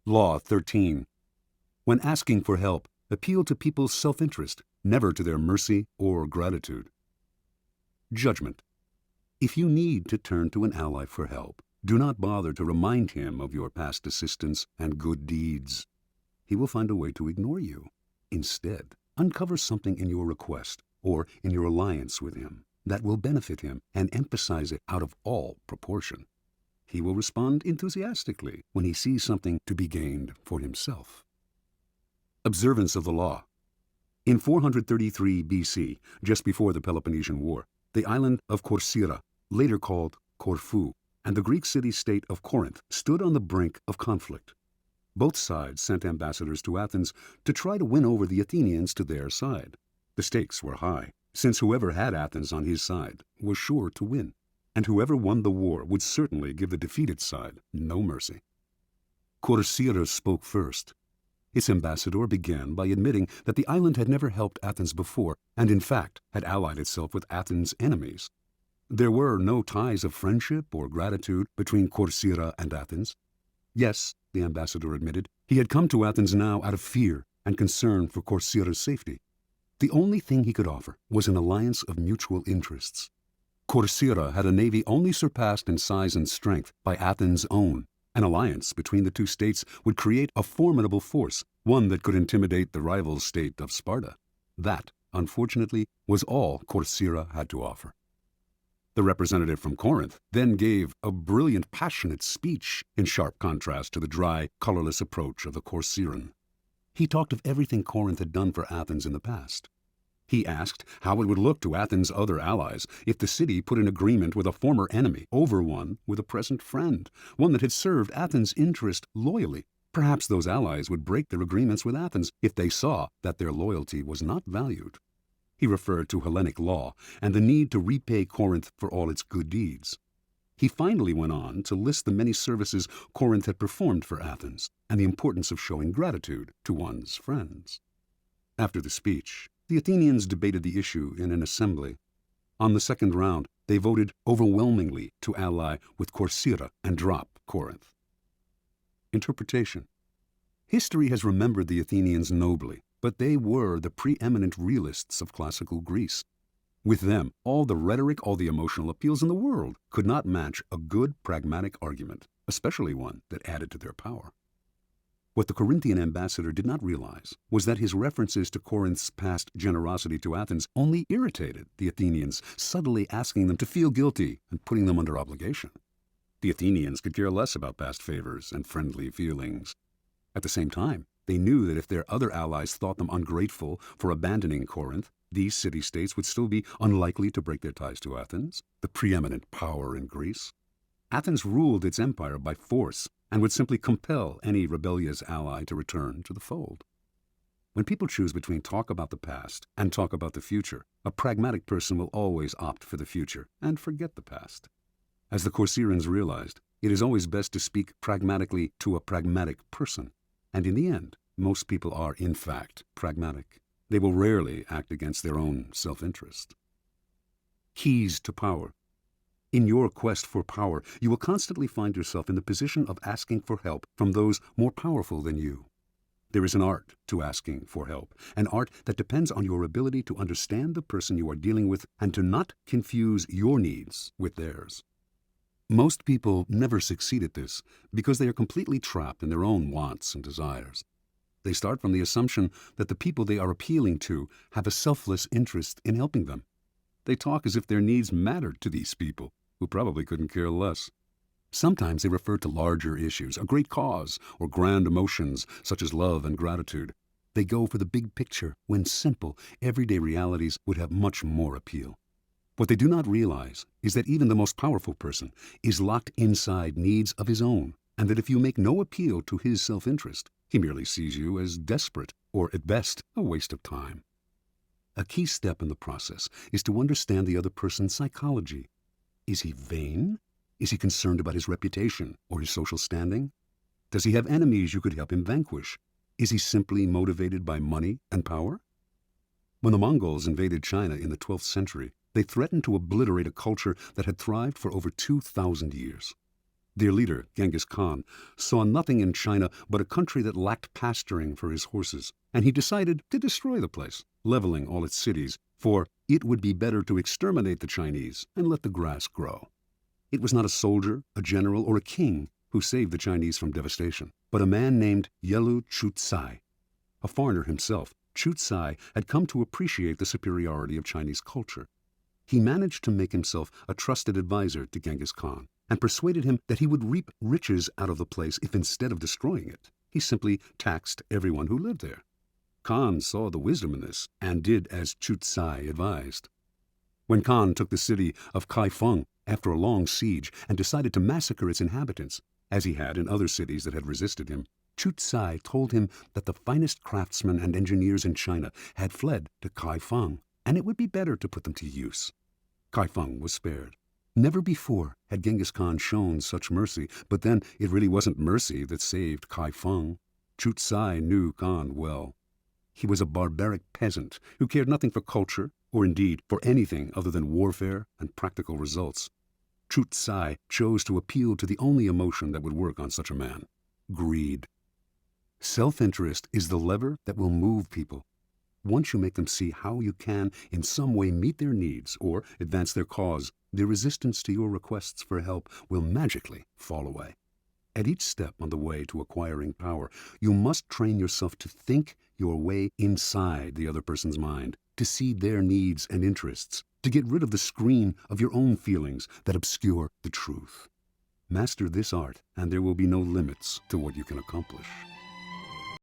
Law 13. When asking for help, appeal to people's self-interest, never to their mercy or gratitude. Judgment. If you need to turn to an ally for help, do not bother to remind him of your past assistance and good deeds. He will find a way to ignore you. Instead, uncover something in your request or in your alliance with him that will benefit him and emphasize it out of all proportion. He will respond enthusiastically when he sees something to be gained for himself. Observance of the law. In 433 BC, just before the Peloponnesian War, the island of Corcyra, later called Corfu, and the Greek city-state of Corinth stood on the brink of conflict. Both sides sent ambassadors to Athens to try to win over the Athenians to their side. The stakes were high, since whoever had Athens on his side was sure to win, and whoever won the war would certainly give the defeated side no mercy. Corcyra spoke first. Its ambassador began by admitting that the island had never helped Athens before, and in fact had allied itself with Athens' enemies. There were no ties of friendship or gratitude between Corcyra and Athens. Yes, the ambassador admitted, he had come to Athens now out of fear and concern for Corcyra's safety. The only thing he could offer was an alliance of mutual interests. Corcyra had a navy only surpassed in size and strength by Athens' own. An alliance between the two states would create a formidable force, one that could intimidate the rival state of Sparta. That, unfortunately, was all Corcyra had to offer. The representative from Corinth then gave a brilliant, passionate speech in sharp contrast to the dry, colorless approach of the Corcyran. He talked of everything Corinth had done for Athens in the past. He asked how it would look to Athens' other allies if the city put in agreement with a former enemy over one with a present friend, one that had served Athens' interest loyally. Perhaps those allies would break their agreements with Athens if they saw that their loyalty was not valued. He referred to Hellenic law and the need to repay Corinth for all its good deeds. He finally went on to list the many services Corinth had performed for Athens and the importance of showing gratitude to one's friends. After the speech, the Athenians debated the issue in an assembly. On the second round, they voted overwhelmingly to ally with Corcyra and drop Corinth. Interpretation. History has remembered the Athenians nobly, but they were the preeminent realists of classical Greece. With them, all the rhetoric, all the emotional appeals in the world could not match a good pragmatic argument, especially one that added to their power. What the Corinthian ambassador did not realize was that his references to Corinth's past generosity to Athens only irritated the Athenians, subtly asking them to feel guilty and putting them under obligation. The Athenians could care less about past favors and friendly feelings. At the same time, they knew that if their other allies thought them ungrateful for abandoning Corinth, these city-states would still be unlikely to break their ties to Athens, the preeminent power in Greece. Athens ruled its empire by force and would simply compel any rebellious ally to return to the fold. When people choose between talk about the past and talk about the future, a pragmatic person will always opt for the future and forget the past. As the Corcyrans realized, it is always best to speak pragmatically to a pragmatic person, and in the end, most people are, in fact, pragmatic. They will rarely act against their own self-interest. Keys to power. In your quest for power, you will constantly find yourself in the position of asking for help from those more powerful than you. There is an art to asking for help, an art that depends on your ability to understand the person you are dealing with and to not confuse your needs with theirs. Most people never succeed at this because they are completely trapped in their own wants and desires. They start from the assumption that the people they are appealing to have a selfless interest in helping them. They talk as if their needs mattered to these people, who probably couldn't care less. Sometimes they refer to larger issues, a great cause, or grand emotions such as love and gratitude. They go for the big picture when simple, everyday realities would have much more appeal. What they do not realize is that even the most powerful person is locked inside needs of his own, and that if you make no appeal to his self-interest, he merely sees you as desperate, or at best, a waste of time. A key step in the process is to understand the other person's psychology. Is he vain? Is he concerned about his reputation or his social standing? Does he have enemies you could help him vanquish? Is he simply motivated by money and power? When the Mongols invaded China in the 12th century, they threatened to obliterate a culture that had thrived for over 2,000 years. Their leader, Genghis Khan, saw nothing in China but a country that lacked pasturing for his horses, and he decided to destroy the place, leveling all its cities, for it would be better to exterminate the Chinese and let the grass grow. It was not a soldier, a general, or a king who saved the Chinese from devastation, but a man named Yelu Chucai. A foreigner himself, Chucai had come to appreciate the superiority of Chinese culture. He managed to make himself a trusted advisor to Genghis Khan and persuaded him that he would reap riches out of the place if instead of destroying it, he simply taxed everyone who lived there. Khan saw the wisdom in this and did as Chucai advised. When Khan took the city of Kaifeng after a long siege and decided to massacre its inhabitants, as he had in other cities that had resisted him, Chucai told him that the finest craftsmen and engineers in China had fled to Kaifeng, and it would be better to put them to use. Kaifeng was spared. Never before had Genghis Khan shown such mercy, but then it really wasn't mercy that saved Kaifeng. Chucai knew Khan well. He was a barbaric peasant who cared nothing for culture, or indeed for anything other than warfare and practical results. Chucai chose to appeal to the only emotion that would work on such a man: greed. Self-interest is the lever that will move people. Once you make them see how you can in some way meet their needs or advance their cause, their resistance to your requests for help will magically fall away. At each step on the way to acquiring power, you must train yourself to think your way inside the other person's mind, to see their needs and interests, to get rid of the screen of your own feelings that obscure the truth. Master this art, and there will be no limits to what you can accomplish.